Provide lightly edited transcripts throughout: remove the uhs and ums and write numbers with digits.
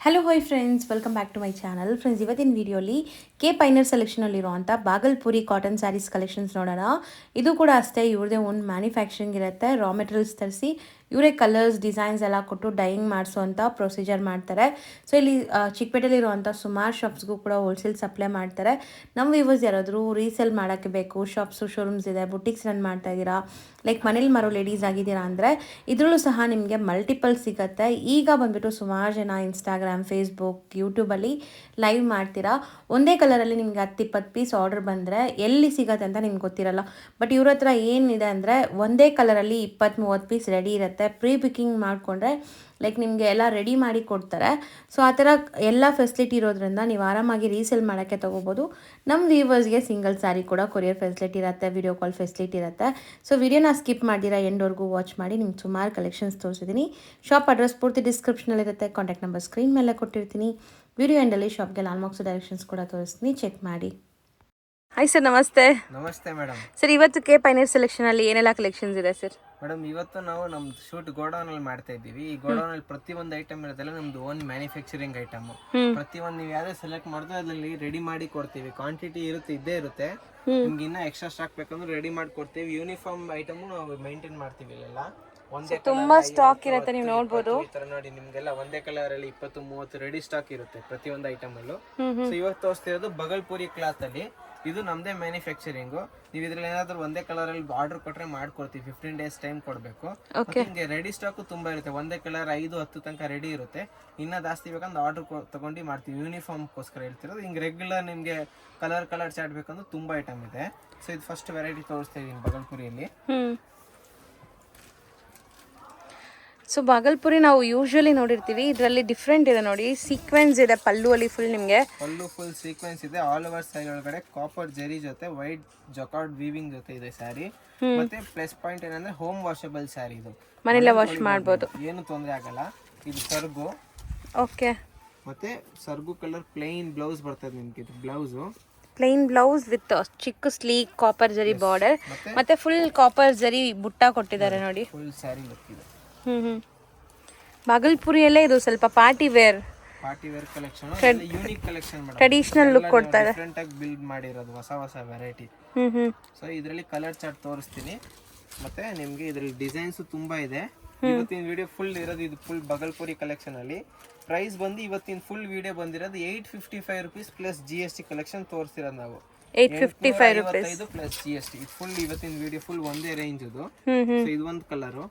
Hello hi friends, welcome back to my channel. Friends, ಇವತ್ತಿನ ವಿಡಿಯೋಲಿ ಕೆ ಪೈನರ್ ಸೆಲೆಕ್ಷನಲ್ಲಿರುವಂಥ ಬಾಗಲ್ಪುರಿ ಕಾಟನ್ ಸ್ಯಾರೀಸ್ ಕಲೆಕ್ಷನ್ಸ್ ನೋಡೋಣ. ಇದು ಕೂಡ ಅಷ್ಟೇ, ಇವ್ರದೇ ಒಂದು ಮ್ಯಾನುಫ್ಯಾಕ್ಚರಿಂಗ್ ಇರುತ್ತೆ. ರಾ ಮೆಟೀರಿಯಲ್ಸ್ ತರಿಸಿ ಇವರೇ ಕಲರ್ಸ್ ಡಿಸೈನ್ಸ್ ಎಲ್ಲ ಕೊಟ್ಟು ಡೈಯಿಂಗ್ ಮಾಡಿಸೋವಂಥ ಪ್ರೊಸೀಜರ್ ಮಾಡ್ತಾರೆ. ಸೊ ಇಲ್ಲಿ ಚಿಕ್ಕಪೇಟೆಲಿರುವಂಥ ಸುಮಾರು ಶಾಪ್ಸ್ಗೂ ಕೂಡ ಹೋಲ್ಸೇಲ್ ಸಪ್ಲೈ ಮಾಡ್ತಾರೆ. ನಮ್ಮ ವ್ಯೂವರ್ಸ್ ಯಾರಾದರೂ ರೀಸೇಲ್ ಮಾಡೋಕ್ಕೆ ಬೇಕು, ಶಾಪ್ಸು ಶೋರೂಮ್ಸ್ ಇದೆ, ಬುಟಿಕ್ಸ್ ರನ್ ಮಾಡ್ತಾ ಇದ್ದೀರಾ, ಲೈಕ್ ಮನೇಲಿ ಮಾರೋ ಲೇಡೀಸ್ ಆಗಿದ್ದೀರಾ ಅಂದರೆ ಇದರಲ್ಲೂ ಸಹ ನಿಮಗೆ ಮಲ್ಟಿಪಲ್ ಸಿಗುತ್ತೆ. ಈಗ ಬಂದುಬಿಟ್ಟು ಸುಮಾರು ಜನ ಇನ್ಸ್ಟಾಗ್ರಾಮ್, ಫೇಸ್ಬುಕ್, ಯೂಟ್ಯೂಬಲ್ಲಿ ಲೈವ್ ಮಾಡ್ತೀರಾ. ಒಂದೇ ಕಲರಲ್ಲಿ ನಿಮಗೆ 10-20 ಪೀಸ್ ಆರ್ಡರ್ ಬಂದರೆ ಎಲ್ಲಿ ಸಿಗುತ್ತೆ ಅಂತ ನಿಮ್ಗೆ ಗೊತ್ತಿರಲ್ಲ. ಬಟ್ ಇವ್ರ ಹತ್ರ ಏನಿದೆ ಅಂದರೆ ಒಂದೇ ಕಲರಲ್ಲಿ 20-30 ಪೀಸ್ ರೆಡಿ ಇರುತ್ತೆ. ಪ್ರೀ ಬುಕಿಂಗ್ ಮಾಡಿಕೊಂಡ್ರೆ ಲೈಕ್ ನಿಮಗೆ ಎಲ್ಲ ರೆಡಿ ಮಾಡಿ ಕೊಡ್ತಾರೆ. ಸೊ ಆ ಥರ ಎಲ್ಲ ಫೆಸಿಲಿಟಿ ಇರೋದ್ರಿಂದ ನೀವು ಆರಾಮಾಗಿ ರೀಸೇಲ್ ಮಾಡೋಕ್ಕೆ ತೊಗೋಬೋದು. ನಮ್ಮ ವ್ಯೂವರ್ಸ್ಗೆ ಸಿಂಗಲ್ ಸ್ಯಾರಿ ಕೂಡ ಕೊರಿಯರ್ ಫೆಸಿಲಿಟಿ ಇರುತ್ತೆ, ವಿಡಿಯೋ ಕಾಲ್ ಫೆಸಿಲಿಟಿ ಇರುತ್ತೆ. ಸೊ ವಿಡಿಯೋನ ಸ್ಕಿಪ್ ಮಾಡಿರಾ ಎಂಡ್ವರೆಗೂ ವಾಚ್ ಮಾಡಿ. ನಿಮ್ಗೆ ಸುಮಾರು ಕಲೆಕ್ಷನ್ಸ್ ತೋರಿಸಿದ್ದೀನಿ. ಶಾಪ್ ಅಡ್ರೆಸ್ ಪೂರ್ತಿ ಡಿಸ್ಕ್ರಿಪ್ಷನಲ್ಲಿರುತ್ತೆ, ಕಾಂಟ್ಯಾಕ್ಟ್ ನಂಬರ್ ಸ್ಕ್ರೀನ್ ಮೇಲೆ ಕೊಟ್ಟಿರ್ತೀನಿ. ವಿಡಿಯೋ ಎಂಡಲ್ಲಿ ಶಾಪ್ಗೆ ಲಾಲ್ಮಾಕ್ಸ್ ಡೈರೆಕ್ಷನ್ಸ್ ಕೂಡ ತೋರಿಸ್ತೀನಿ, ಚೆಕ್ ಮಾಡಿ. ಹಾಯ್ ಸರ್, ನಮಸ್ತೆ. ನಮಸ್ತೆ ಮೇಡಮ್. ಸರ್, ಇವತ್ತು ಕೆ ಪೈನರ್ ಸೆಲೆಕ್ಷನ್ ಅಲ್ಲಿ ಏನೆಲ್ಲ ಕಲೆಕ್ಷನ್ಸ್ ಇದೆ ಸರ್? ಮೇಡಮ್, ಇವತ್ತು ನಾವು ನಮ್ದು ಶೂಟ್ ಗೋಡೌನ್ ಅಲ್ಲಿ ಮಾಡ್ತಾ ಇದ್ದೀವಿ. ಈ ಗೋಡೌನ್ ಅಲ್ಲಿ ಪ್ರತಿಯೊಂದು ಐಟಮ್ ಇರೋದೆಲ್ಲ ನಮ್ದು ಓನ್ ಮ್ಯಾನುಫ್ಯಾಕ್ಚರಿಂಗ್ ಐಟಮ್. ಪ್ರತಿಯೊಂದು ನೀವು ಯಾವ್ದೇ ಸೆಲೆಕ್ಟ್ ಮಾಡಿದ್ರೆ ಅದ್ರಲ್ಲಿ ರೆಡಿ ಮಾಡಿ ಕೊಡ್ತೀವಿ. ಕ್ವಾಂಟಿಟಿ ಇದ್ದೇ ಇರುತ್ತೆ. ನಿಮ್ಗೆ ಇನ್ನ ಎಕ್ಸ್ಟ್ರಾ ಸ್ಟಾಕ್ ಬೇಕಂದ್ರೆ ರೆಡಿ ಮಾಡಿ ಕೊಡ್ತೀವಿ. ಯೂನಿಫಾರ್ಮ್ ಐಟಮ್ ನಾವು ಮೇಂಟೈನ್ ಮಾಡ್ತೀವಿ ಇಲ್ಲೆಲ್ಲ. ಒಂದೇ ತುಂಬಾ ಸ್ಟಾಕ್ ಇರುತ್ತೆ, ನೀವು ನೋಡ್ಬೋದು. ಈ ತರ ನೋಡಿ, ನಿಮ್ಗೆಲ್ಲ ಒಂದೇ ಕಲರ್ ಅಲ್ಲಿ 20-30 ರೆಡಿ ಸ್ಟಾಕ್ ಇರುತ್ತೆ ಪ್ರತಿಯೊಂದು ಐಟಮ್ ಅಲ್ಲೂ. ಸೊ ಇವತ್ತು ತೋರಿಸ್ತಿರೋದು ಬಗಲ್ಪುರಿ ಕ್ಲಾತ್ ಅಲ್ಲಿ. ಇದು ನಮ್ದೇ ಮ್ಯಾನುಫ್ಯಾಕ್ಚರಿಂಗ್. ನೀವು ಇದ್ರಲ್ಲಿ ಏನಾದ್ರು ಒಂದೇ ಕಲರ್ ಅಲ್ಲಿ ಆರ್ಡರ್ ಕೊಟ್ರೆ ಮಾಡ್ಕೊಡ್ತೀವಿ. 15 ಡೇಸ್ ಟೈಮ್ ಕೊಡ್ಬೇಕು. ನಿಮ್ಗೆ ರೆಡಿ ಸ್ಟಾಕ್ ತುಂಬಾ ಇರುತ್ತೆ. ಒಂದೇ ಕಲರ್ 5-10 ತನಕ ರೆಡಿ ಇರುತ್ತೆ. ಇನ್ನ ಜಾಸ್ತಿ ಬೇಕಂದ್ರೆ ಆರ್ಡರ್ ತಗೊಂಡು ಮಾಡ್ತೀವಿ. ಯೂನಿಫಾರ್ಮ್ಗೋಸ್ಕರ ಹೇಳ್ತಿರೋದು. ಹಿಂಗೆ ರೆಗ್ಯುಲರ್ ನಿಮ್ಗೆ ಕಲರ್ ಚಾರ್ಟ್ ಬೇಕಂದ್ರೆ ತುಂಬಾ ಐಟಮ್ ಇದೆ. ಸೊ ಇದು ಫಸ್ಟ್ ವೆರೈಟಿ ತೋರಿಸ್ತಾ ಇದೀನಿ ಬಗಲ್ಪುರಿಯಲ್ಲಿ. ಸೊ ಬಾಗಲ್ಪುರಿ ನಾವು ಯೂಶುವಲಿ ನೋಡಿರ್ತೀವಿ. ಇದರಲ್ಲಿ ಡಿಫ್ರೆಂಟ್ ಇದೆ ನೋಡಿ, ಸೀಕ್ವೆನ್ಸ್ ಇದೆ ಪಲ್ಲು ಅಲ್ಲಿ ಫುಲ್. ನಿಮಗೆ ಪಲ್ಲು ಫುಲ್ ಸೀಕ್ವೆನ್ಸ್ ಇದೆ. ಆಲ್ ಓವರ್ ಸ್ಯಾರಿ ಒಳಗಡೆ ಕಾಪರ್ ಜರಿ ಜೊತೆ ವೈಟ್ ಜಕಾರ್ಡ್ ವೀವಿಂಗ್ ಜೊತೆ ಇದೆ ಸ್ಯಾರಿ. ಮತ್ತೆ ಪ್ಲಸ್ ಪಾಯಿಂಟ್ ಏನಂದ್ರೆ ಹೋಮ್ ವಾಷಬಲ್ ಸ್ಯಾರಿ. ಇದು ಮನೆಯಲ್ಲೇ ವಾಶ್ ಮಾಡ್ಬೋದು, ಏನು ತೊಂದರೆ ಆಗಲ್ಲ. ಇದು ಸರ್ಗು. ಓಕೆ. ಮತ್ತೆ ಸರ್ಗು ಕಲರ್ ಪ್ಲೇನ್ ಬ್ಲೌಸ್ ಬರ್ತದೆ ನಿಮ್ಗೆ. ಇದು ಬ್ಲೌಸ್ ಪ್ಲೇನ್ ಬ್ಲೌಸ್ ವಿತ್ ಚಿಕ್ಕ ಸ್ಲೀಕ್ ಕಾಪರ್ ಜರಿ ಬಾರ್ಡರ್, ಮತ್ತೆ ಫುಲ್ ಕಾಪರ್ ಜರಿ ಬುಟ್ಟ ಕೊಟ್ಟಿದ್ದಾರೆ ನೋಡಿ. ಫುಲ್ ಸ್ಯಾರಿ ಲುಕ್ ಇದೆ. ಬಾಗಲ್ಪುರಿಯಲ್ಲೇ ಇದು ಸ್ವಲ್ಪ party wear collection, unique collection madam. Traditional look ಕೊಡ್ತಾ ಇದೆ. ಡಿಫರೆಂಟ್ ಆಗಿ ಬಿಲ್ಡ್ ಮಾಡಿರೋದು, ಹೊಸ ವೆರೈಟಿ. ಸೊ ಇದರಲ್ಲಿ ಕಲರ್ ಚಾರ್ಟ್ ತೋರಿಸ್ತೀನಿ. ಮತ್ತೆ ನಿಮ್ಗೆ ಇದರಲ್ಲಿ ಡಿಸೈನ್ಸ್ ತುಂಬಾ ಇದೆ. ಇವತ್ತಿನ ವಿಡಿಯೋ ಫುಲ್ ಇರೋದು ಇದು ಫುಲ್ ಬಗಲ್ಪುರಿ ಕಲೆಕ್ಷನ್ ಅಲ್ಲಿ. ಪ್ರೈಸ್ ಬಂದು ಇವತ್ತಿನ ಫುಲ್ ವಿಡಿಯೋ ಬಂದಿರೋದು 855 ರೂಪೀಸ್ ಪ್ಲಸ್ GST ಕಲೆಕ್ಷನ್ ತೋರಿಸ್ತಿರೋದು ನಾವು. 855 ರೂಪೀಸ್ ಪ್ಲಸ್ GST. ಇದು ಫುಲ್ ಇವತ್ತಿನ ವಿಡಿಯೋ ಫುಲ್ ಒಂದೇ ರೇಂಜ್ ಇದು. ಸೊ ಇದು ಒಂದು ಕಲರು.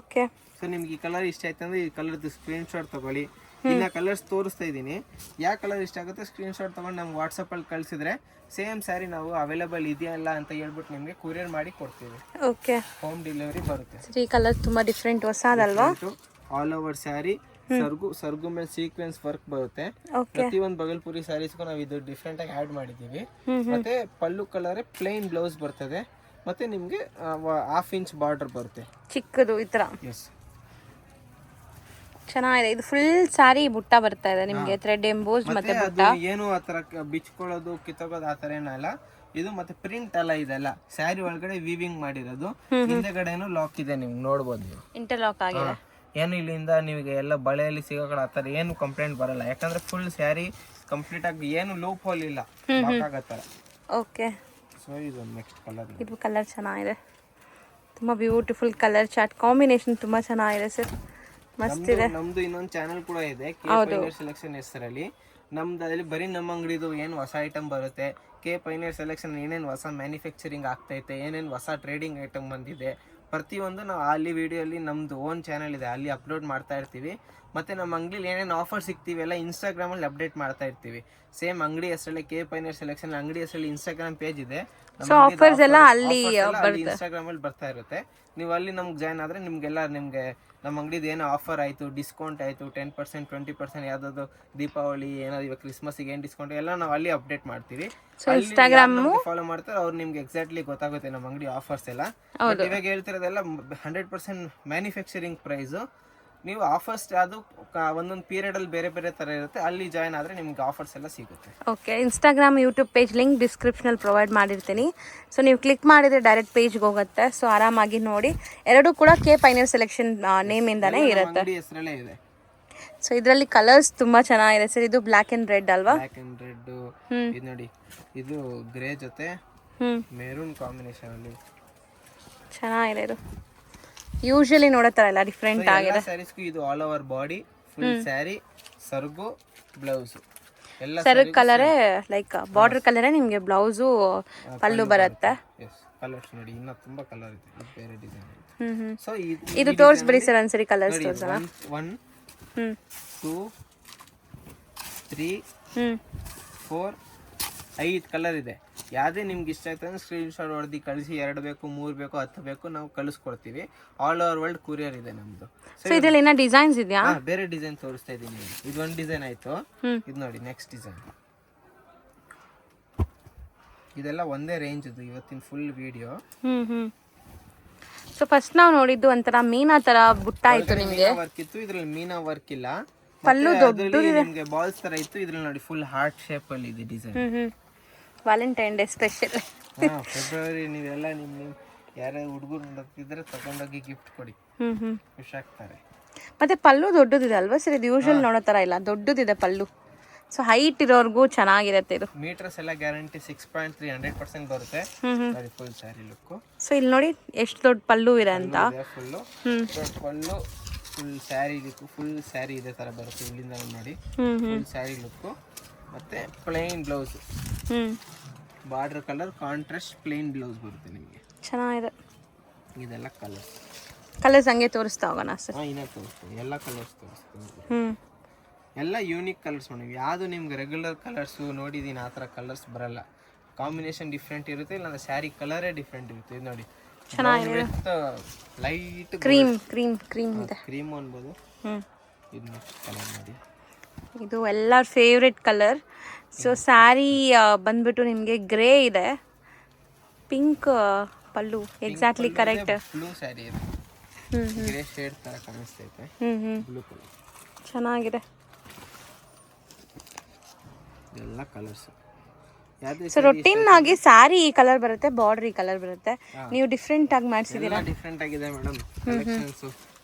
ಓಕೆ. ಸೊ ನಿಮ್ಗೆ ಈ ಕಲರ್ ಇಷ್ಟ ಆಯ್ತು ಅಂದ್ರೆ ಈ ಕಲರ್ದು ಸ್ಕ್ರೀನ್ ಶಾಟ್ ತಗೊಳ್ಳಿ. ಇನ್ನ ಕಲರ್ಸ್ ತೋರಿಸ್ತಾ ಇದ್ದೀನಿ. ಯಾವ ಕಲರ್ ಇಷ್ಟ ಆಗುತ್ತೆ ಸ್ಕ್ರೀನ್ ಶಾಟ್ ತಗೊಂಡು ನಮ್ಗೆ ವಾಟ್ಸಪ್ ಅಲ್ಲಿ ಕಳ್ಸಿದ್ರೆ ಸೇಮ್ ಸ್ಯಾರಿ ನಾವು ಅವೈಲೇಬಲ್ ಇದೆಯಾ ಇಲ್ಲ ಅಂತ ಹೇಳ್ಬಿಟ್ಟು ನಿಮ್ಗೆ ಕೊರಿಯರ್ ಮಾಡಿ ಕೊಡ್ತೀವಿ. ಓಕೆ. ಹೋಮ್ ಡೆಲಿವರಿ ಬರುತ್ತೆ. ಈ ಕಲರ್ ತುಂಬಾ ಡಿಫರೆಂಟ್, ಹೊಸದಲ್ವಾ? ಆಲ್ ಓವರ್ ಸ್ಯಾರಿ ಸರ್ಗು ಮೇಲೆ ಸೀಕ್ವೆನ್ಸ್ ವರ್ಕ್ ಬರುತ್ತೆ. ಪ್ರತಿಯೊಂದು ಬಗಲ್ಪುರಿ ಸ್ಯಾರೀಸ್ಗೂ ನಾವು ಇದು ಡಿಫ್ರೆಂಟ್ ಆಗಿ ಆಡ್ ಮಾಡಿದೀವಿ. ಮತ್ತೆ ಪಲ್ಲು ಕಲರ್ ಪ್ಲೇನ್ ಬ್ಲೌಸ್ ಬರ್ತದೆ. ಮತ್ತೆ ನಿಮ್ಗೆ 1/2 ಇಂಚ್ ಬಾರ್ಡರ್ ಬರುತ್ತೆ, ಚಿಕ್ಕದು ಈ ತರ. ಎಸ್, ಚೆನ್ನಾಗಿದೆ. ಇದು ಫುಲ್ ಸಾರಿ ಬುಟ್ಟ ಬರ್ತಾ ಇದೆ ನಿಮ್ಗೆ, ಥ್ರೆಡ್ ಎಂಬೋಸ್ ಮತ್ತೆ ಬುಟ್ಟ. ಏನು ಆತರ ಬಿಚ್ಕೊಳ್ಳೋದು ಕಿತ್ತೋಗೋದು ಆತರ ಏನಲ್ಲ ಇದು. ಮತ್ತೆ ಪ್ರಿಂಟ್ ಎಲ್ಲ ಇದೆಲ್ಲ ಸ್ಯಾರಿ ಒಳಗಡೆ ವೀವಿಂಗ್ ಮಾಡಿರೋದು. ಹಿಂದೆಗಡೆನು ಲಾಕ್ ಇದೆ, ನಿಮ್ಗೆ ನೋಡ್ಬೋದು. ಇಂಟರ್ಲಾಕ್ ಆಗಿದೆ. ಏನು ಇಲ್ಲಿಂದ ನಿಮಗೆ ಎಲ್ಲ ಬಳೆಯಲ್ಲಿ ಸಿಗೋಕಡೆ ಆತರ ಏನು ಕಂಪ್ಲೇಂಟ್ ಬರಲ್ಲ. ಯಾಕಂದ್ರೆ ಫುಲ್ ಸ್ಯಾರಿ ಕಂಪ್ಲೀಟ್ ಆಗಿ ಏನು ಲೂಪ್ ಹೋಲ್ ಇಲ್ಲ, ಲಾಕ್ ಆಗತ್ತರ. ಓಕೆ. ಸೊ ಇದು ನೆಕ್ಸ್ಟ್ ಕಲರ್. ಇದು ಕಲರ್ ಚೆನ್ನಾಗಿದೆ, ತುಂಬಾ ಬ್ಯೂಟಿಫುಲ್ ಕಲರ್ ಚಾರ್ಟ್ ಕಾಂಬಿನೇಷನ್ ತುಂಬಾ ಚೆನ್ನಾಗಿದೆ ಸರ್, ಮಸ್ತ್ ಇದೆ. ನಮ್ದು ಇನ್ನೊಂದು ಚಾನೆಲ್ ಕೂಡ ಇದೆ, ಕೆ ಪೈನರ್ ಸೆಲೆಕ್ಷನ್ ಹೆಸರಲ್ಲಿ. ನಮ್ದು ಅದ್ರಲ್ಲಿ ಬರೀ ನಮ್ಮ ಅಂಗಡಿದು ಏನು ಹೊಸ ಐಟಮ್ ಬರುತ್ತೆ, ಕೆ ಪೈನರ್ ಸೆಲೆಕ್ಷನ್ ಏನೇನು ಹೊಸ ಮ್ಯಾನುಫ್ಯಾಕ್ಚರಿಂಗ್ ಆಗ್ತೈತೆ, ಏನೇನು ಹೊಸ ಟ್ರೇಡಿಂಗ್ ಐಟಮ್ ಬಂದಿದೆ, ಪ್ರತಿಯೊಂದು ನಾವು ಅಲ್ಲಿ ವಿಡಿಯೋಲಿ ನಮ್ದು ಓನ್ ಚಾನೆಲ್ ಇದೆ, ಅಲ್ಲಿ ಅಪ್ಲೋಡ್ ಮಾಡ್ತಾ ಇರ್ತೀವಿ. ಮತ್ತೆ ನಮ್ಮ ಅಂಗಡಿಲಿ ಏನೇನು ಆಫರ್ ಸಿಗ್ತೀವಿ ಎಲ್ಲ ಇನ್ಸ್ಟಾಗ್ರಾಮಲ್ಲಿ ಅಪ್ಡೇಟ್ ಮಾಡ್ತಾ ಇರ್ತೀವಿ. ಸೇಮ್ ಅಂಗಡಿ ಹೆಸರಲ್ಲಿ ಕೆ ಪೈನರ್ ಸೆಲೆಕ್ಷನ್ ಅಂಗಡಿ ಹೆಸರಲ್ಲಿ ಇನ್ಸ್ಟಾಗ್ರಾಮ್ ಪೇಜ್ ಇದೆ. ಆಫರ್ಸ್ ಎಲ್ಲ ಅಲ್ಲಿ ಇನ್ಸ್ಟಾಗ್ರಾಮ್ ಅಲ್ಲಿ ಬರ್ತಾ ಇರುತ್ತೆ. ನೀವು ಅಲ್ಲಿ ನಮ್ಗೆ ಜಾಯ್ನ್ ಆದ್ರೆ ನಿಮ್ಗೆಲ್ಲ ನಿಮ್ಗೆ ನಮ್ಮ ಅಂಗಡಿದು ಏನೋ ಆಫರ್ ಆಯ್ತು, ಡಿಸ್ಕೌಂಟ್ ಆಯ್ತು, 10%, 20% ಯಾವ್ದಾದ್ರು ದೀಪಾವಳಿ ಏನಾದ್ರು ಇವಾಗ ಕ್ರಿಸ್ಮಸ್ಗೆ ಏನು ಡಿಸ್ಕೌಂಟ್ ಎಲ್ಲ ನಾವು ಅಲ್ಲಿ ಅಪ್ಡೇಟ್ ಮಾಡ್ತೀವಿ. ಇನ್ಸ್ಟಾಗ್ರಾಮ್ ಫಾಲೋ ಮಾಡ್ತಾರೆ ಅವ್ರು ನಿಮ್ಗೆ ಎಕ್ಸಾಕ್ಟ್ಲಿ ಗೊತ್ತಾಗುತ್ತೆ ನಮ್ಮ ಅಂಗಡಿ ಆಫರ್ಸ್ ಎಲ್ಲ. ಇವಾಗ ಹೇಳ್ತಿರೋದೆಲ್ಲ 100% ಮ್ಯಾನುಫ್ಯಾಕ್ಚರಿಂಗ್ ಪ್ರೈಸ್. ನೀವು ಆಫರ್ಸ್ ಅದು ಒಂದೊಂದು ಪೀರಿಯಡ್ ಅಲ್ಲಿ ಬೇರೆ ಬೇರೆ ತರ ಇರುತ್ತೆ, ಅಲ್ಲಿ ಜಾಯ್ನ್ ಆದ್ರೆ ನಿಮ್ಗೆ ಆಫರ್ಸ್ ಎಲ್ಲ ಸಿಗುತ್ತೆ. Okay. Instagram, YouTube page link description provide ಮಾಡಿರ್ತೀನಿ. ಸೊ ನೀವು ಕ್ಲಿಕ್ ಮಾಡಿದ್ರೆ ಡೈರೆಕ್ಟ್ ಪೇಜ್ಗೆ ಹೋಗುತ್ತೆ. ಸೊ ಆರಾಮಾಗಿ ನೋಡಿ. ಎರಡೂ ಕೂಡ ಕೆ ಪೈನರ್ ಸೆಲೆಕ್ಷನ್ ನೇಮ್ ಇಂದಾನೆ ಇರುತ್ತೆ. ಸೊ ಇದರಲ್ಲಿ ಕಲರ್ಸ್ ತುಂಬಾ ಚೆನ್ನಾಗಿದೆ ಸರ್. ಇದು ಬ್ಲ್ಯಾಕ್ ಅಂಡ್ ರೆಡ್ ಅಲ್ವಾ? Black and red. ಇದು ನೋಡಿ, ಇದು ಗ್ರೇ ಜೊತೆ ಮೆರೂನ್ ಕಾಂಬಿನೇಷನ್ ಅಲ್ಲಿ ಚೆನ್ನಾಗಿದೆ. ಇದು ಯೂಶಲಿ ನೋಡೋ ಥರ ಇಲ್ಲ, ಡಿಫ್ರೆಂಟ್ ಆಗಿದೆ. ಸ್ಯಾರೀಸ್ಗೂ ಇದು all over body full saree, ಸರ್ಗು, ಬ್ಲೌಸ್ ಎಲ್ಲ ಸರ್ಗ್ ಕಲರೇ ಲೈಕ್ ಬಾರ್ಡರ್ ಕಲರೇ ನಿಮಗೆ ಬ್ಲೌಸು ಪಲ್ಲು ಬರುತ್ತೆ. ಕಲರ್ಸ್ ನೋಡಿ, ಇನ್ನ ತುಂಬಾ ಕಲರ್ ಇದೆ, ಇದು ಬೇರೆ ಡಿಸೈನ್. ಸೊ ಇದು ತೋರಿಸ್ಬಿಡಿ ಸರ್ ಒಂದ್ಸರಿ ಕಲರ್ಸ್ ತೋರ್ಸೋಣ. 1 2 3 4 5 ಕಲರ್ ಇದೆ. ಯಾವುದೇ ನಿಮ್ಗೆ ಇಷ್ಟ ಆಯ್ತು ಅಂದ್ರೆ ಸ್ಕ್ರೀನ್ ಶಾಟ್ ಹೊಡೆದು ಕಳಿಸಿ. 2 ಬೇಕು, 3 ಬೇಕು, 10 ಬೇಕು, ನಾವು ಕಳಿಸ್ಕೊಡ್ತೀವಿ. ಆಲ್ ಓವರ್ ವರ್ಲ್ಡ್ ಕೊರಿಯರ್ ಇದೆ ನಮ್ದು. ಸೊ ಇದರಲ್ಲಿ ಇನ್ನ ಡಿಸೈನ್ಸ್ ಇದೆಯಾ? ಬೇರೆ ಡಿಸೈನ್ ತೋರಿಸ್ತಾ ಇದ್ದೀನಿ. ಇದು ಒಂದು ಡಿಸೈನ್ ಆಯ್ತು. ಇದು ನೋಡಿ ನೆಕ್ಸ್ಟ್ ಡಿಸೈನ್. ಇದೆಲ್ಲ ಒಂದೇ ರೇಂಜ್ ಇದು ಇವತ್ತಿನ ಫುಲ್ ವಿಡಿಯೋ. ಸೊ ಫಸ್ಟ್ ನಾವು ನೋಡಿದ್ದು ಒಂಥರ ಮೀನಾ ತರ ಬುಟ್ಟ ಆಯ್ತು ನಿಮಗೆ. ವರ್ಕ್ ಇತ್ತು, ಇದ್ರಲ್ಲಿ ಮೀನಾ ವರ್ಕ್ ಇಲ್ಲ. ಪಲ್ಲು ದೊಡ್ಡದಿದೆ, ನಿಮಗೆ ಬಾಲ್ಸ್ ತರ ಇತ್ತು. ಇದ್ರಲ್ಲಿ ನೋಡಿ ಫುಲ್ ಹಾರ್ಟ್ ಶೇಪ್ ಅಲ್ಲಿ ಇದೆ design. Valentine day special. February ನೀವೆಲ್ಲ ನಿಮ್ ಯಾರೇ ಹುಡುಗರು ನೋಡ್ತಿದ್ರೆ ತಗೊಂಡೋಗಿ ಗಿಫ್ಟ್ ಕೊಡಿ, ಖುಷಿ ಆಗ್ತಾರೆ. ಮತ್ತೆ ಪಲ್ಲು ದೊಡ್ಡದಿದೆ ಅಲ್ವಾ ಸರ್? ಇದು ಯೂಶುವಲ್ ನೋಡೋ ತರ ಇಲ್ಲ, ದೊಡ್ಡದಿದೆ ಪಲ್ಲು. ಸೊ ಹೈಟ್ ಇರೋರ್ಗೂ ಚೆನ್ನಾಗಿರುತ್ತೆ ಇದು. ಮೀಟರ್ಸ್ ಎಲ್ಲ ಗ್ಯಾರಂಟಿ 6.3 100% ಬರುತ್ತೆ. Full saree look. ಸೊ ಇಲ್ಲಿ ನೋಡಿ ಎಷ್ಟು ದೊಡ್ಡ ಪಲ್ಲು ಇದೆ ಅಂತ. ಫುಲ್ ಪಲ್ಲು, full saree look, full saree ಇದೇ ತರ ಬರುತ್ತೆ. ಇಲ್ಲಿಂದ ನೋಡಿ ಫುಲ್ ಸ್ಯಾರಿ ಲುಕ್. ಮತ್ತೆ plain blouse, border colour contrast plain blouse ಬರುತ್ತೆ ನಿಮಗೆ. ಚೆನ್ನಾಗಿದೆ. ಇದೆಲ್ಲ ಕಲರ್ಸ್ ಹಂಗೆ ತೋರಿಸ್ತಾ ಹೋಗೋಣ ಸರ್. ಇನ್ನ ತೋರಿಸ್ತೀನಿ, ಎಲ್ಲ ಕಲರ್ಸ್ ತೋರಿಸ್ತೀನಿ. ಎಲ್ಲ ಯೂನಿಕ್ ಕಲರ್ಸ್ ನೋಡಿ. ಯಾವುದು ನಿಮ್ಗೆ ರೆಗ್ಯುಲರ್ ಕಲರ್ಸು ನೋಡಿದೀನಿ ಆ ಥರ ಕಲರ್ಸ್ ಬರಲ್ಲ. ಕಾಂಬಿನೇಷನ್ ಡಿಫ್ರೆಂಟ್ ಇರುತ್ತೆ, ಇಲ್ಲಾಂದ್ರೆ ಸ್ಯಾರಿ ಕಲರೇ ಡಿಫ್ರೆಂಟ್ ಇರುತ್ತೆ. ಇದು ನೋಡಿ ಚೆನ್ನಾಗಿದೆ, ಲೈಟ್ ಕ್ರೀಮ್ ಕ್ರೀಮ್ ಕ್ರೀಮ್ ಇದೆ, ಕ್ರೀಮ್ ಅನ್ಬೋದು. ಇದು ನೆಕ್ಸ್ಟ್ ಕಲರ್ ನೋಡಿ, ಇದು ಎಲ್ಲರ ಫೇವ್ರೆಟ್ ಕಲರ್. ಸೊ ಸ್ಯಾರಿ ಬಂದ್ಬಿಟ್ಟು ನಿಮಗೆ ಗ್ರೇ ಇದೆ, ಪಿಂಕ್ ಪಲ್ಲು, ಎಕ್ಸಾಕ್ಟ್ಲಿ ಕರೆಕ್ಟ್. ಬ್ಲೂ ಸ್ಯಾರಿ ಇದೆ, ಗ್ರೇ ಶೇಡ್ ತರ ಕಾಣಿಸ್ತೈತೆ. ಬ್ಲೂ ಕಲರ್ ಚೆನ್ನಾಗಿದೆ. ಎಲ್ಲ ಕಲರ್ಸ್ ಸೊ ರೊಟೀನ್ ಆಗಿ ಸ್ಯಾರಿ ಈ ಕಲರ್ ಬರುತ್ತೆ, ಬಾರ್ಡರ್ ಈ ಕಲರ್ ಬರುತ್ತೆ. ನೀವು ಡಿಫ್ರೆಂಟ್ ಆಗಿ ಮಾಡಿಸಿದೀರಾ? ಡಿಫ್ರೆಂಟ್ ಆಗಿದೆ ಮೇಡಮ್ ಕಲೆಕ್ಷನ್ಸ್.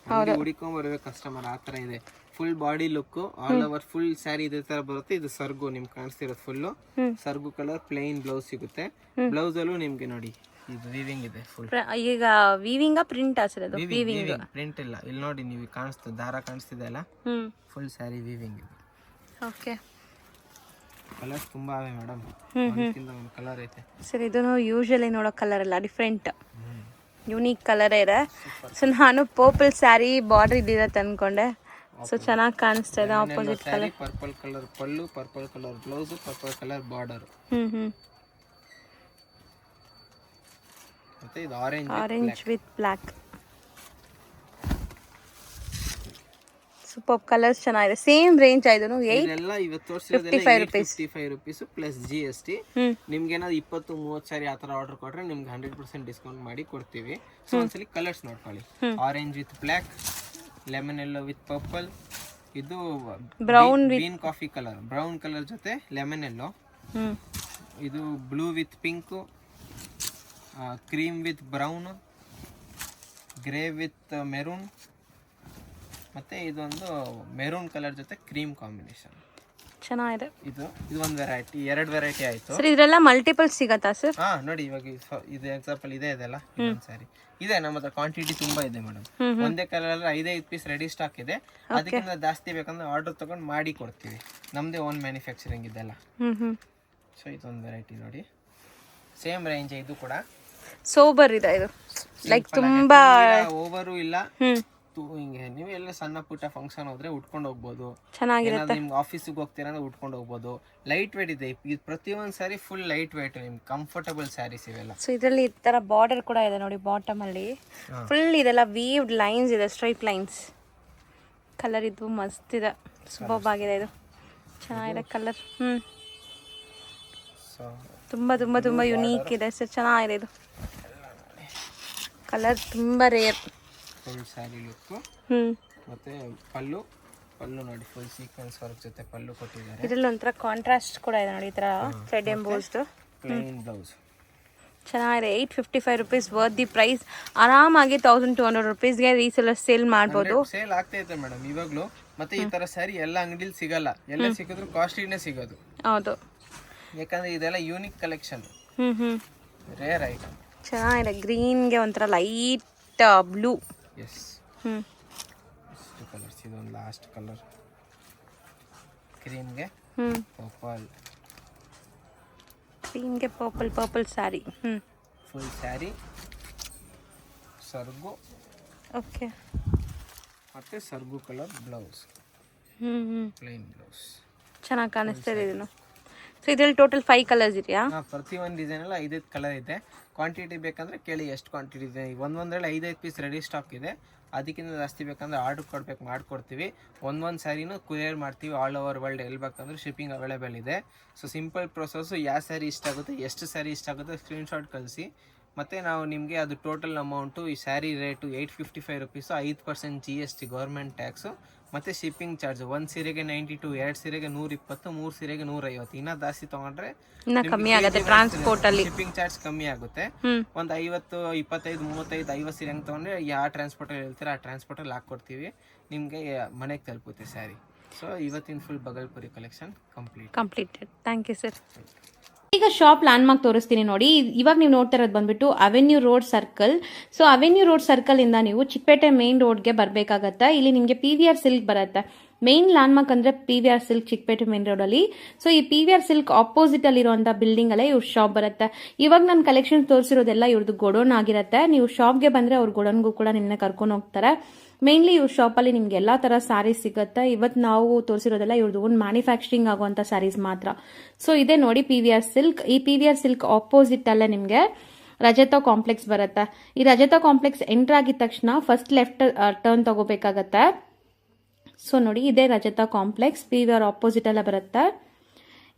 ಹುಡುಕೊಂಡ್ ಬರ್ಬೇಕು ಕಸ್ಟಮರ್, ಆ ತರ ಇದೆ. Full body look, all over full saree ಇದೇ ತರ ಬರುತ್ತೆ. ಇದು ಸರ್ಗು ನಿಮ್ಗೆ ಕಾಣಿಸ್ತಿರೋದು ಫುಲ್ ಸರ್ಗು ಕಲರ್, ಪ್ಲೇನ್ ಬ್ಲೌಸ್ ಸಿಗುತ್ತೆ. ಬ್ಲೌಸ್ ಅಲ್ಲೂ ನಿಮ್ಗೆ ನೋಡಿ ಇದು ವೀವಿಂಗ್ ಇದೆ ಫುಲ್. ಈಗ ವೀವಿಂಗ್ ಪ್ರಿಂಟ್ ಹಾಸಿರೋದು? ವೀವಿಂಗ್ ಪ್ರಿಂಟ್ ಇಲ್ಲ, ಇಲ್ಲಿ ನೋಡಿ ನೀವು ಕಾಣಿಸ್ತದೆ, ದಾರ ಕಾಣಿಸ್ತಿದೆ ಅಲ್ಲ, ಫುಲ್ ಸ್ಯಾರಿ ವೀವಿಂಗ್ ಇದೆ. ಓಕೆ, ಕಲರ್ಸ್ ತುಂಬಾ ಅವೆ ಮೇಡಮ್, ಒಂದು ಕಲರ್ ಐತೆ ಸರ್. ಇದು ಯೂಶಲಿ ನೋಡೋ ಕಲರ್ ಅಲ್ಲ, ಡಿಫ್ರೆಂಟ್ ಯೂನಿಕ್ ಕಲರ್ ಇದೆ. ಸೊ ನಾನು ಪರ್ಪಲ್ ಸ್ಯಾರಿ ಬಾರ್ಡರ್ ಇದಿರತ್ತೆ ಅನ್ಕೊಂಡೆ. ಸೊ ಚೆನ್ನಾಗಿ ಕಾಣಿಸ್ತಾ ಇದೆ. ಆಪೋಸಿಟ್ ಕಲರ್, ಪರ್ಪಲ್ ಕಲರ್ ಪಲ್ಲು, purple colour blouse, purple colour border. ಮತ್ತೆ ಇದು orange with black. Super colours ಚೆನ್ನಾಗಿದೆ. ಸೇಮ್ ರೇಂಜ್ ಆಯ್ತು. ಇದೆಲ್ಲ ಇವತ್ತು ತೋರಿಸಿರೋದೆಲ್ಲ 55 ರೂಪೀಸ್ ಪ್ಲಸ್ GST. ನಿಮ್ಗೆ ಏನಾದ್ರು 20-30 ಸಾರಿ ಆ ಥರ ಆರ್ಡರ್ ಕೊಟ್ರೆ ನಿಮ್ಗೆ 100% ಡಿಸ್ಕೌಂಟ್ ಮಾಡಿ ಕೊಡ್ತೀವಿ. ಸೊ ಒಂದ್ಸಲಿ ಕಲರ್ಸ್ ನೋಡ್ಕೊಳ್ಳಿ. Orange with black, lemon yellow with purple, ಇದು brown green coffee colour, brown colour ಜೊತೆ ಲೆಮನ್ ಎಲ್ಲೋ, ಇದು blue with pink, cream with brown, grey with maroon, ಮತ್ತೆ ಇದೊಂದು ಮೆರೂನ್ ಕಲರ್ ಜೊತೆ ಕ್ರೀಮ್ ಕಾಂಬಿನೇಷನ್ ಚೆನ್ನಾಗಿದೆ. ಇದು ಒಂದು ವೆರೈಟಿ, 2 ವೆರೈಟಿ ಆಯ್ತು ಸರ್. ಇದೆಲ್ಲ ಮಲ್ಟಿಪಲ್ ಸಿಗತ್ತಾ ಸರ್? ಹಾ ನೋಡಿ, ಇವಾಗ ಇದು ಎಕ್ಸಾಂಪಲ್ ಇದೆ ಇದೆಲ್ಲ ಸಾರಿ ಇದೆ ನಮ್ಮ ಹತ್ರ. ಕ್ವಾಂಟಿಟಿ ತುಂಬಾ ಇದೆ ಮೇಡಮ್. ಒಂದೇ ಕಲರ್ ಅಲ್ಲಿ 5 ಪೀಸ್ ರೆಡಿ ಸ್ಟಾಕ್ ಇದೆ. ಅದಕ್ಕಿಂತ ಜಾಸ್ತಿ ಬೇಕಂದ್ರೆ ಆರ್ಡರ್ ತಗೊಂಡು ಮಾಡಿ ಕೊಡ್ತೀವಿ. ನಮ್ದೇ ಓನ್ ಮ್ಯಾನುಫ್ಯಾಕ್ಚರಿಂಗ್ ಇದೆಲ್ಲ. ಸೊ ಇದೊಂದು ವೆರೈಟಿ ನೋಡಿ, ಸೇಮ್ ರೇಂಜ್. ಇದು ಕೂಡ ಸೋಬರ್ ಇದೆ, ಇದು ಲೈಕ್ ತುಂಬಾ ಓವರು ಇಲ್ಲ. ಹಿಂಗೆ ನೀವು ಎಲ್ಲ ಸಣ್ಣ ಪುಟ್ಟ ಫಂಕ್ಷನ್ ಹೋದ್ರೆ ಉಟ್ಕೊಂಡು ಹೋಗ್ಬೋದು. ಚೆನ್ನಾಗಿರುತ್ತೆ. ನಿಮ್ಗೆ ಆಫೀಸಿಗೆ ಹೋಗ್ತೀರಾ ಅಂದ್ರೆ ಉಟ್ಕೊಂಡು ಹೋಗ್ಬೋದು. ಲೈಟ್ ವೇಟ್ ಇದೆ. ಇದು ಪ್ರತಿಯೊಂದು ಸ್ಯಾರಿ ಫುಲ್ ಲೈಟ್ ವೇಟ್, ನಿಮ್ಗೆ ಕಂಫರ್ಟಬಲ್ ಸ್ಯಾರೀಸ್ ಇವೆಲ್ಲ. ಸೊ ಇದರಲ್ಲಿ ಈ ತರ ಬಾರ್ಡರ್ ಕೂಡ ಇದೆ ನೋಡಿ, ಬಾಟಮ್ ಅಲ್ಲಿ ಫುಲ್ ಇದೆಲ್ಲ ವೀವ್ಡ್ ಲೈನ್ಸ್ ಇದೆ, ಸ್ಟ್ರೈಟ್ ಲೈನ್ಸ್. ಕಲರ್ ಇದು ಮಸ್ತ್ ಇದೆ, ಸೂಪರ್ ಆಗಿದೆ. ಇದು ಚೆನ್ನಾಗಿದೆ ಕಲರ್. ತುಂಬಾ ತುಂಬಾ ತುಂಬಾ ಯುನೀಕ್ ಇದೆ ಸರ್, ಚೆನ್ನಾಗಿದೆ. ಇದು ಕಲರ್ ತುಂಬಾ ರೇರ್. Full saree look. ಮತ್ತೆ ಪಲ್ಲು ನೋಡಿ, ಫುಲ್ ಸೀಕ್ವೆನ್ಸ್ ವರ್ಕ್ ಜೊತೆ ಪಲ್ಲು ಕೊಟ್ಟಿದ್ದಾರೆ. ಇದರಲ್ಲಿ ಒಂಥರ ಕಾಂಟ್ರಾಸ್ಟ್ ಕೂಡ ಇದೆ ನೋಡಿ, ಈ ತರ ಥ್ರೆಡ್ ಎಂಬೋಸ್ಡ್ ಪ್ಲೇನ್ ಬ್ಲೌಸ್. ಚೆನ್ನಾಗಿದೆ. 855 ರೂಪೀಸ್ ವರ್ತ್ ದಿ ಪ್ರೈಸ್. ಆರಾಮಾಗಿ 1200 ರೂಪೀಸ್ಗೆ ರೀಸೆಲ್ಲರ್ ಸೇಲ್ ಮಾಡ್ಬೋದು. ಸೇಲ್ ಆಗ್ತಾ ಇದೆ ಮೇಡಮ್. ಇವಾಗಲೂ ಮತ್ತೆ ಈ ತರ ಸ್ಯಾರಿ ಎಲ್ಲ ಅಂಗಡಿಲಿ ಸಿಗಲ್ಲ, ಎಲ್ಲ ಸಿಕ್ಕಿದ್ರು ಕಾಸ್ಟ್ಲಿನೇ ಸಿಗೋದು. ಹೌದು, ಯಾಕಂದ್ರೆ ಇದೆಲ್ಲ ಯೂನಿಕ್ ಕಲೆಕ್ಷನ್, ರೇರ್ ಐಟಮ್. ಚೆನ್ನಾಗಿದೆ. ಗ್ರೀನ್ಗೆ ಒಂಥರ ಲೈಟ್ ಬ್ಲೂ. ಎಸ್, ಹ್ಞೂ ಇಷ್ಟು ಕಲರ್ಸ್. ಇದೊಂದು ಲಾಸ್ಟ್ ಕಲರ್, ಕ್ರೀಮ್ಗೆ ಹ್ಞೂ ಪರ್ಪಲ್, ಕ್ರೀಮ್ಗೆ ಪರ್ಪಲ್ ಸ್ಯಾರಿ. ಹ್ಞೂ ಫುಲ್ ಸ್ಯಾರಿ, ಸರ್ಗು. ಓಕೆ. ಮತ್ತೆ ಸರ್ಗು ಕಲರ್ ಬ್ಲೌಸ್, ಹ್ಞೂ ಪ್ಲೇನ್ ಬ್ಲೌಸ್. ಚೆನ್ನಾಗಿ ಕಾಣಿಸ್ತಾ ಇದೆ ಇದನ್ನು. ಸೊ ಇದರಲ್ಲಿ ಟೋಟಲ್ 5 ಕಲರ್ಸ್ ಇದೆಯಾ? ಪ್ರತಿ ಒಂದು ಡಿಸೈನ್ ಎಲ್ಲ 5 ಕಲರ್ ಇದೆ. ಕ್ವಾಂಟಿಟಿ ಬೇಕಂದ್ರೆ ಕೇಳಿ ಎಷ್ಟು ಕ್ವಾಂಟಿಟಿ ಇದೆ. ಒಂದೊಂದರಲ್ಲಿ 5 ಪೀಸ್ ರೆಡಿ ಸ್ಟಾಕ್ ಇದೆ. ಅದಕ್ಕಿಂತ ಜಾಸ್ತಿ ಬೇಕಂದ್ರೆ ಆರ್ಡರ್ ಕೊಡ್ಬೇಕು, ಮಾಡ್ಕೊಡ್ತೀವಿ. ಒಂದೊಂದು ಸ್ಯಾರಿನೂ ಕೊರಿಯರ್ ಮಾಡ್ತೀವಿ ಆಲ್ ಓವರ್ ವರ್ಲ್ಡ್. ಎಲ್ಲಿ ಬೇಕಂದ್ರೆ ಶಿಪ್ಪಿಂಗ್ ಅವೈಲೇಬಲ್ ಇದೆ. ಸೊ ಸಿಂಪಲ್ ಪ್ರೊಸೆಸ್ಸು, ಯಾವ ಸ್ಯಾರಿ ಇಷ್ಟ ಆಗುತ್ತೆ, ಎಷ್ಟು ಸ್ಯಾರಿ ಇಷ್ಟ ಆಗುತ್ತೆ ಸ್ಕ್ರೀನ್ಶಾಟ್ ಕಳಿಸಿ. ಮತ್ತು ನಾವು ನಿಮಗೆ ಅದು ಟೋಟಲ್ ಅಮೌಂಟು, ಈ sari rate 855 rupees, 5% GST government tax, ಮತ್ತು ಶಿಪ್ಪಿಂಗ್ ಚಾರ್ಜ್. ಒಂದು ಸೀರೆಗೆ 92, 2 ಸೀರೆಗೆ 120, 3 ಸೀರೆಗೆ 150. ಇನ್ನೂ ಜಾಸ್ತಿ ತೊಗೊಂಡ್ರೆ ಕಮ್ಮಿ ಆಗುತ್ತೆ ಟ್ರಾನ್ಸ್ಪೋರ್ಟಲ್ಲಿ. ಶಿಪ್ಪಿಂಗ್ ಚಾರ್ಜ್ ಕಮ್ಮಿ ಆಗುತ್ತೆ. ಒಂದು 50, 25, 35, 50 ಸೀರೆ ಹಂಗೆ ತೊಗೊಂಡ್ರೆ ಯಾವ ಟ್ರಾನ್ಸ್ಪೋರ್ಟಲ್ಲಿ ಹೇಳ್ತೀರಾ ಆ ಟ್ರಾನ್ಸ್ಪೋರ್ಟಲ್ಲಿ ಹಾಕ್ಕೊಡ್ತೀವಿ, ನಿಮಗೆ ಮನೆಗೆ ತಲುಪುತ್ತೆ ಸ್ಯಾರಿ. ಸೊ ಇವತ್ತಿನ full Bhagalpuri collection completed. Thank you sir. ಈಗ ಶಾಪ್ ಲ್ಯಾಂಡ್ ಮಾರ್ಕ್ ತೋರಿಸ್ತೀನಿ ನೋಡಿ. ಇವಾಗ ನೀವು ನೋಡ್ತಾ ಇರೋದು ಬಂದ್ಬಿಟ್ಟು avenue road circle. So avenue road circle ಇಂದ ನೀವು ಚಿಕ್ಕಪೇಟೆ ಮೇನ್ ರೋಡ್ಗೆ ಬರಬೇಕಾಗತ್ತೆ. ಇಲ್ಲಿ ನಿಮಗೆ PVR ಸಿಲ್ಕ್ ಬರುತ್ತೆ. ಮೇನ್ ಲ್ಯಾಂಡ್ ಮಾರ್ಕ್ ಅಂದ್ರೆ PVR silk, Chickpet main road ಅಲ್ಲಿ. ಸೊ ಈ PVR ಸಿಲ್ಕ್ ಆಪೋಸಿಟ್ ಅಲ್ಲಿ ಇರುವಂತಹ ಬಿಲ್ಡಿಂಗ್ ಅಲ್ಲೇ ಇವ್ರ ಶಾಪ್ ಬರುತ್ತೆ. ಇವಾಗ ನಾನು ಕಲೆಕ್ಷನ್ ತೋರಿಸಿರೋದೆಲ್ಲ ಇವ್ರದ್ದು ಗೋಡೌನ್ ಆಗಿರುತ್ತೆ. ನೀವು ಶಾಪ್ಗೆ ಬಂದ್ರೆ ಅವ್ರ ಗೋಡೌನ್ಗೂ ಕೂಡ ನಿಮ್ಮನ್ನ ಕರ್ಕೊಂಡು ಹೋಗ್ತಾರೆ. ಮೇನ್ಲಿ ಇವ್ರ ಶಾಪಲ್ಲಿ ನಿಮ್ಗೆ ಎಲ್ಲಾ ತರ ಸ್ಯಾರೀಸ್ ಸಿಗುತ್ತೆ. ಇವತ್ತು ನಾವು ತೋರಿಸಿರೋದೆಲ್ಲ ಇವ್ರದ್ದು ಒಂದು ಮ್ಯಾನುಫ್ಯಾಕ್ಚರಿಂಗ್ ಆಗುವಂತ ಸ್ಯಾರೀಸ್ ಮಾತ್ರ. ಸೊ ಇದೇ ನೋಡಿ PVR ಸಿಲ್ಕ್. ಈ PVR ಸಿಲ್ಕ್ ಆಪೋಸಿಟ್ ಅಲ್ಲೇ ನಿಮ್ಗೆ ರಜತ ಕಾಂಪ್ಲೆಕ್ಸ್ ಬರುತ್ತೆ. ಈ ರಜತ ಕಾಂಪ್ಲೆಕ್ಸ್ ಎಂಟರ್ ಆಗಿದ ತಕ್ಷಣ ಫಸ್ಟ್ ಲೆಫ್ಟ್ ಟರ್ನ್ ತಗೋಬೇಕಾಗತ್ತೆ. ಸೊ ನೋಡಿ, ಇದೇ ರಜತ ಕಾಂಪ್ಲೆಕ್ಸ್, PVR ಆಪೋಸಿಟ್ ಅಲ್ಲೇ ಬರುತ್ತೆ.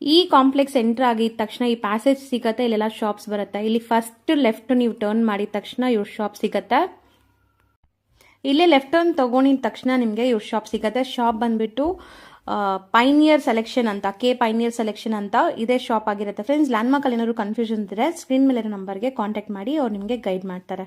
ಈ ಕಾಂಪ್ಲೆಕ್ಸ್ ಎಂಟರ್ ಆಗಿದ ತಕ್ಷಣ ಈ ಪ್ಯಾಸೇಜ್ ಸಿಗತ್ತೆ. ಇಲ್ಲೆಲ್ಲ ಶಾಪ್ಸ್ ಬರುತ್ತೆ. ಇಲ್ಲಿ ಫಸ್ಟ್ ಲೆಫ್ಟ್ ನೀವು ಟರ್ನ್ ಮಾಡಿದ ತಕ್ಷಣ ಇವ್ರ ಶಾಪ್ ಸಿಗತ್ತೆ. ಇಲ್ಲೇ ಲೆಫ್ಟ್ ಟರ್ನ್ ತಗೊಂಡಿದ ತಕ್ಷಣ ನಿಮಗೆ ಇವ್ರ ಶಾಪ್ ಸಿಗತ್ತೆ. ಶಾಪ್ ಬಂದ್ಬಿಟ್ಟು ಪೈನಿಯರ್ ಸೆಲೆಕ್ಷನ್ ಅಂತ, ಪೈನಿಯರ್ ಸೆಲೆಕ್ಷನ್ ಅಂತ ಇದೇ ಶಾಪ್ ಆಗಿರುತ್ತೆ. ಫ್ರೆಂಡ್ಸ್, ಲ್ಯಾಂಡ್ ಮಾರ್ಕ್ ಅಲ್ಲಿ ಏನಾದ್ರು ಕನ್ಫ್ಯೂಷನ್ ಇದ್ರೆ ಸ್ಕ್ರೀನ್ ಮೇಲೆ ನಂಬರ್ಗೆ ಕಾಂಟ್ಯಾಕ್ಟ್ ಮಾಡಿ, ಅವ್ರು ನಿಮಗೆ ಗೈಡ್ ಮಾಡ್ತಾರೆ.